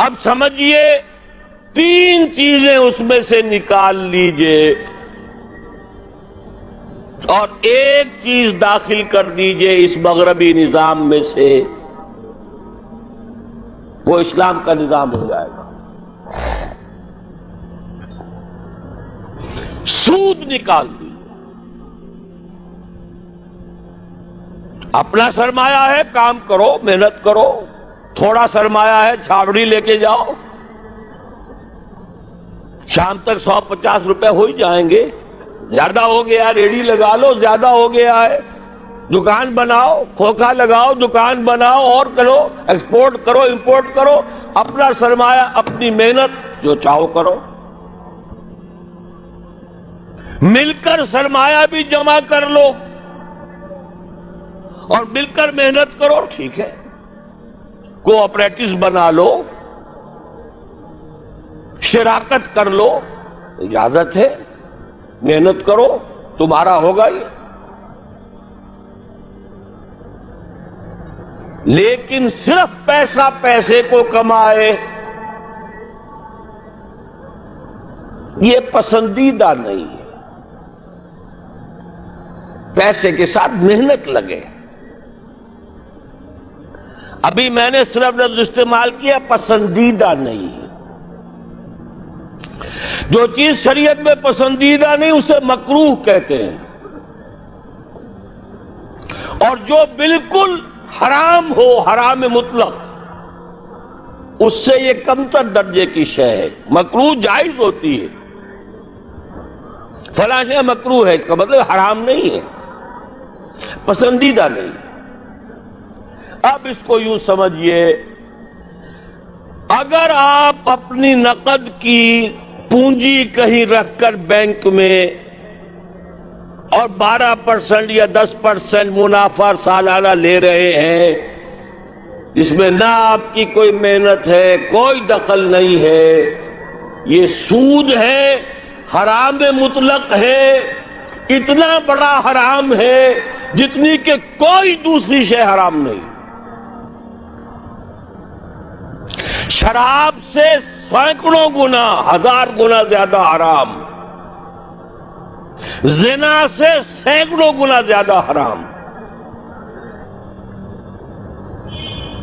اب سمجھیے 3 چیزیں اس میں سے نکال لیجئے اور ایک چیز داخل کر دیجئے اس مغربی نظام میں سے، وہ اسلام کا نظام ہو جائے گا۔ سود نکال دیجئے۔ اپنا سرمایہ ہے، کام کرو، محنت کرو، تھوڑا سرمایہ ہے، چھاوڑی لے کے جاؤ، شام تک 150 روپے ہو ہی جائیں گے، زیادہ ہو گیا ریڑھی لگا لو، زیادہ ہو گیا ہے دکان بناؤ، کھوکھا لگاؤ، دکان بناؤ، اور کرو، ایکسپورٹ کرو، امپورٹ کرو، اپنا سرمایہ، اپنی محنت جو چاہو کرو، مل کر سرمایہ بھی جمع کر لو اور مل کر محنت کرو، ٹھیک ہے، کوآپریٹس بنا لو، شراکت کر لو، اجازت ہے، محنت کرو، تمہارا ہوگا یہ۔ لیکن صرف پیسہ پیسے کو کمائے، یہ پسندیدہ نہیں ہے۔ پیسے کے ساتھ محنت لگے۔ ابھی میں نے صرف لفظ استعمال کیا پسندیدہ نہیں ہے۔ جو چیز شریعت میں پسندیدہ نہیں اسے مکروہ کہتے ہیں، اور جو بالکل حرام ہو، حرام مطلق، اس سے یہ کمتر درجے کی شے ہے۔ مکروہ جائز ہوتی ہے، فلاں شے مکروہ ہے، اس کا مطلب حرام نہیں ہے، پسندیدہ نہیں۔ اب اس کو یوں سمجھیے، اگر آپ اپنی نقد کی پونجی کہیں رکھ کر بینک میں اور 12% یا 10% منافع سالانہ لے رہے ہیں، اس میں نہ آپ کی کوئی محنت ہے، کوئی دخل نہیں ہے، یہ سود ہے، حرام مطلق ہے، اتنا بڑا حرام ہے جتنی کہ کوئی دوسری شے حرام نہیں۔ شراب سے سینکڑوں گنا، 1000 گنا زیادہ حرام، زنا سے سینکڑوں گنا زیادہ حرام۔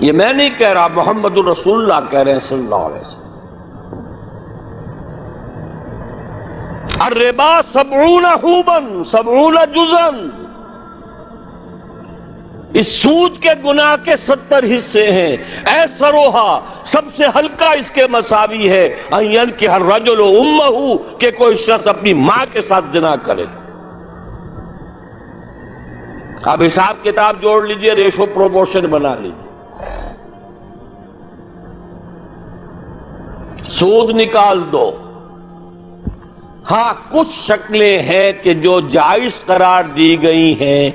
یہ میں نہیں کہہ رہا، محمد رسول اللہ کہہ رہے ہیں صلی اللہ علیہ وسلم۔ الربا 70 حوبا 70 جزءا، اس سود کے گناہ کے 70 حصے ہیں۔ ایسروہا، سب سے ہلکا اس کے مساوی ہے، ان ينكح الرجل امہ، کہ کوئی شخص اپنی ماں کے ساتھ زنا کرے۔ اب حساب کتاب جوڑ لیجئے، ریشو پروپورشن بنا لیجئے، سود نکال دو۔ ہاں کچھ شکلیں ہیں کہ جو جائز قرار دی گئی ہیں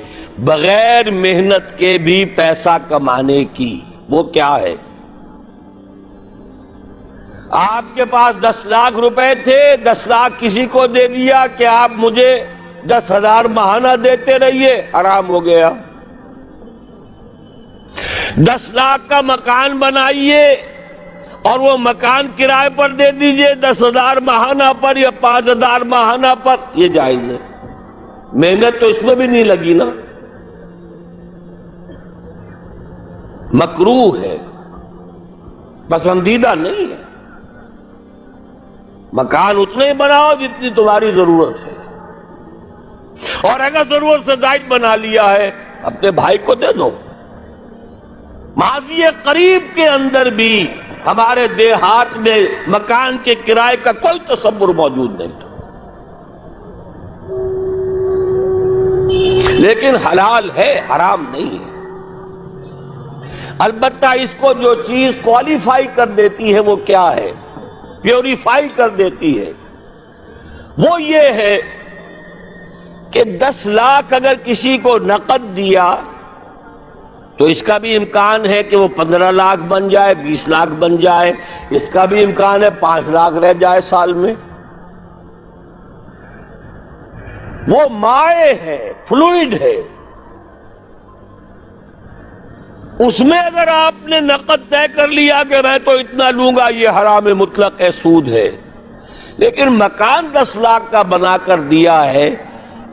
بغیر محنت کے بھی پیسہ کمانے کی، وہ کیا ہے؟ آپ کے پاس 10 لاکھ روپے تھے، 10 لاکھ کسی کو دے دیا کہ آپ مجھے 10,000 ماہانہ دیتے رہیے، حرام ہو گیا۔ 10 لاکھ کا مکان بنائیے اور وہ مکان کرائے پر دے دیجئے 10,000 ماہانہ پر یا 5,000 ماہانہ پر، یہ جائز ہے۔ محنت تو اس میں بھی نہیں لگی نا، مکروہ ہے، پسندیدہ نہیں ہے۔ مکان اتنے ہی بناؤ جتنی تمہاری ضرورت ہے، اور اگر ضرورت سے زائد بنا لیا ہے اپنے بھائی کو دے دو۔ ماضی قریب کے اندر بھی ہمارے دیہات میں مکان کے کرائے کا کوئی تصور موجود نہیں تھا، لیکن حلال ہے، حرام نہیں ہے۔ البتہ اس کو جو چیز کوالیفائی کر دیتی ہے وہ کیا ہے، پیوریفائی کر دیتی ہے، وہ یہ ہے کہ 10 لاکھ اگر کسی کو نقد دیا تو اس کا بھی امکان ہے کہ وہ 15 لاکھ بن جائے، 20 لاکھ بن جائے، اس کا بھی امکان ہے 5 لاکھ رہ جائے سال میں۔ وہ مائع ہے، فلوئڈ ہے، اس میں اگر آپ نے نقد طے کر لیا کہ میں تو اتنا لوں گا، یہ حرام مطلق ہے، سود ہے. لیکن مکان 10 لاکھ کا بنا کر دیا ہے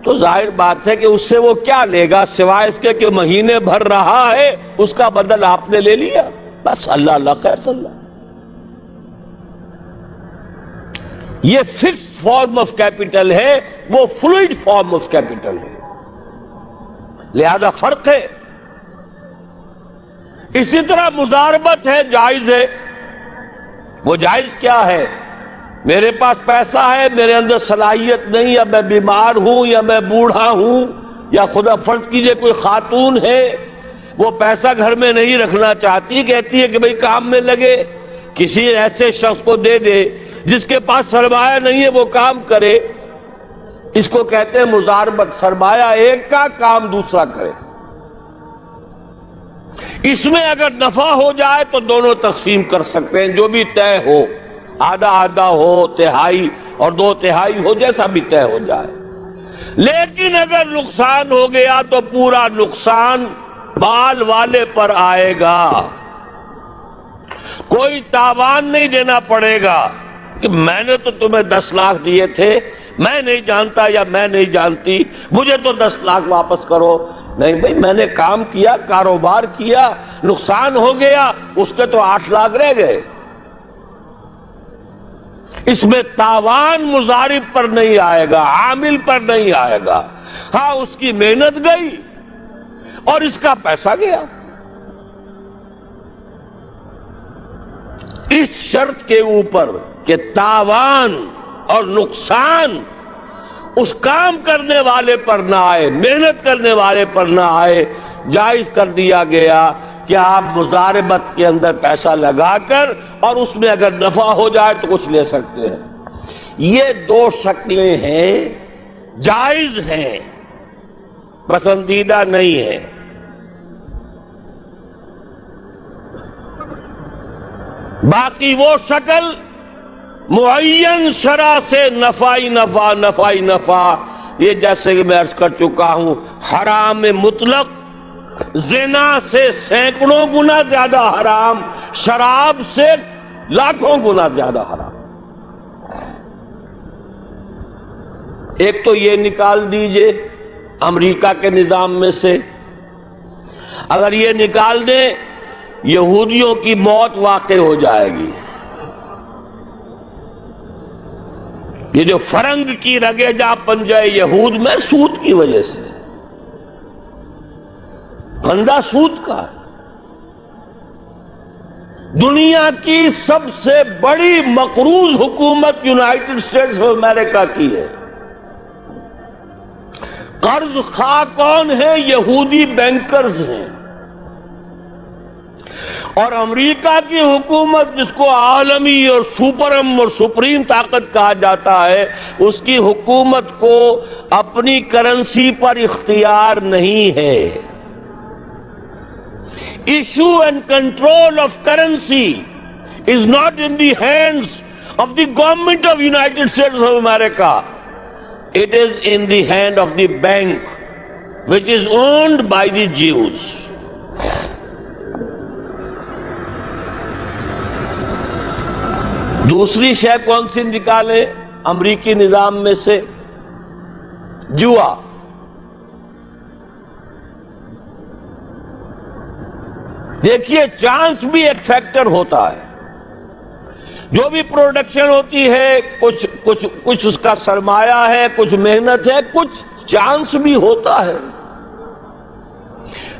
تو ظاہر بات ہے کہ اس سے وہ کیا لے گا سوائے اس کے کہ مہینے بھر رہا ہے، اس کا بدل آپ نے لے لیا. بس اللہ اللہ خیر صلی اللہ. یہ فکسڈ فارم آف کیپٹل ہے، وہ فلوئڈ فارم آف کیپٹل ہے، لہذا فرق ہے. اسی طرح مضاربت ہے، جائز ہے. وہ جائز کیا ہے؟ میرے پاس پیسہ ہے، میرے اندر صلاحیت نہیں، یا میں بیمار ہوں، یا میں بوڑھا ہوں، یا خدا فرض کیجئے کوئی خاتون ہے وہ پیسہ گھر میں نہیں رکھنا چاہتی، کہتی ہے کہ بھئی کام میں لگے، کسی ایسے شخص کو دے دے جس کے پاس سرمایہ نہیں ہے، وہ کام کرے. اس کو کہتے ہیں مضاربت، سرمایہ ایک کا، کام دوسرا کرے. اس میں اگر نفع ہو جائے تو دونوں تقسیم کر سکتے ہیں، جو بھی طے ہو، آدھا آدھا ہو، تہائی اور 2/3 ہو، جیسا بھی طے ہو جائے. لیکن اگر نقصان ہو گیا تو پورا نقصان مال والے پر آئے گا. کوئی تاوان نہیں دینا پڑے گا کہ میں نے تو تمہیں 10 لاکھ دیے تھے، میں نہیں جانتا یا میں نہیں جانتی، مجھے تو 10 لاکھ واپس کرو. نہیں بھائی، میں نے کام کیا، کاروبار کیا، نقصان ہو گیا، اس کے تو 8 لاکھ رہ گئے. اس میں تاوان مضارب پر نہیں آئے گا، عامل پر نہیں آئے گا. ہاں اس کی محنت گئی اور اس کا پیسہ گیا. اس شرط کے اوپر کہ تاوان اور نقصان اس کام کرنے والے پر نہ آئے، محنت کرنے والے پر نہ آئے، جائز کر دیا گیا کہ آپ مضاربت کے اندر پیسہ لگا کر اور اس میں اگر نفع ہو جائے تو کچھ لے سکتے ہیں. یہ 2 شکلیں ہیں، جائز ہیں، پسندیدہ نہیں ہیں. باقی وہ شکل معین شرع سے نفعی نفع، نفعی نفع، یہ جیسے کہ میں عرض کر چکا ہوں، حرام مطلق زنا سے سینکڑوں گنا زیادہ حرام، شراب سے لاکھوں گنا زیادہ حرام. ایک تو یہ نکال دیجئے امریکہ کے نظام میں سے، اگر یہ نکال دیں یہودیوں کی موت واقع ہو جائے گی. یہ جو فرنگ کی رگے جا پنجے یہود میں سود کی وجہ سے، دھندا سود کا ہے. دنیا کی سب سے بڑی مقروض حکومت یونائٹڈ اسٹیٹس آف امریکہ کی ہے. قرض خواہ کون ہے؟ یہودی بینکرز ہیں. اور امریکہ کی حکومت جس کو عالمی اور سپرم اور سپریم طاقت کہا جاتا ہے، اس کی حکومت کو اپنی کرنسی پر اختیار نہیں ہے. Issue and control of currency is not in the hands of the government of United States of America. It is in the hand of the bank, which is owned by the Jews. دوسری شے کون سی نکالے امریکی نظام میں سے؟ جوا. دیکھیے چانس بھی ایک فیکٹر ہوتا ہے. جو بھی پروڈکشن ہوتی ہے کچھ اس کا سرمایہ ہے، کچھ محنت ہے، کچھ چانس بھی ہوتا ہے.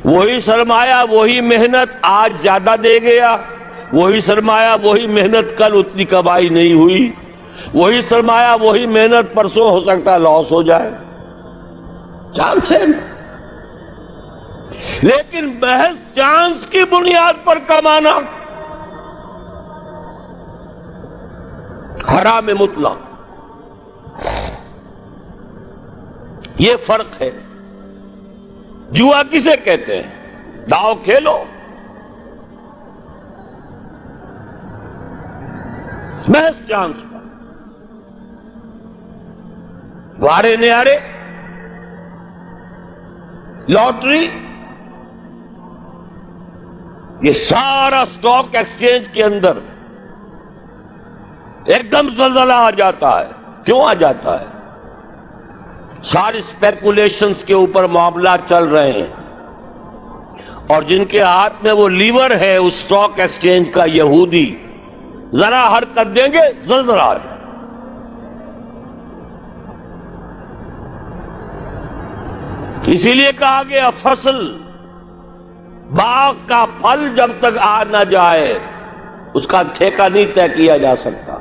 وہی سرمایہ وہی محنت آج زیادہ دے گیا، وہی سرمایہ وہی محنت کل اتنی کمائی نہیں ہوئی، وہی سرمایہ وہی محنت پرسوں ہو سکتا ہے لاس ہو جائے. چانس ہے. لیکن محض چانس کی بنیاد پر کمانا حرام مطلق. یہ فرق ہے. جوا کسے کہتے ہیں؟ داؤ کھیلو. محض چانس پر وارے نیارے لاٹری یہ سارا اسٹاک ایکسچینج کے اندر ایک دم زلزلہ آ جاتا ہے. کیوں آ جاتا ہے؟ ساری اسپیکولیشنز کے اوپر معاملات چل رہے ہیں، اور جن کے ہاتھ میں وہ لیور ہے اس اسٹاک ایکسچینج کا، یہودی، ذرا حرکت دیں گے زلزلہ آ جائے. اسی لیے کہا گیا فصل، باغ کا پھل جب تک آ نہ جائے اس کا ٹھیکہ نہیں طے کیا جا سکتا.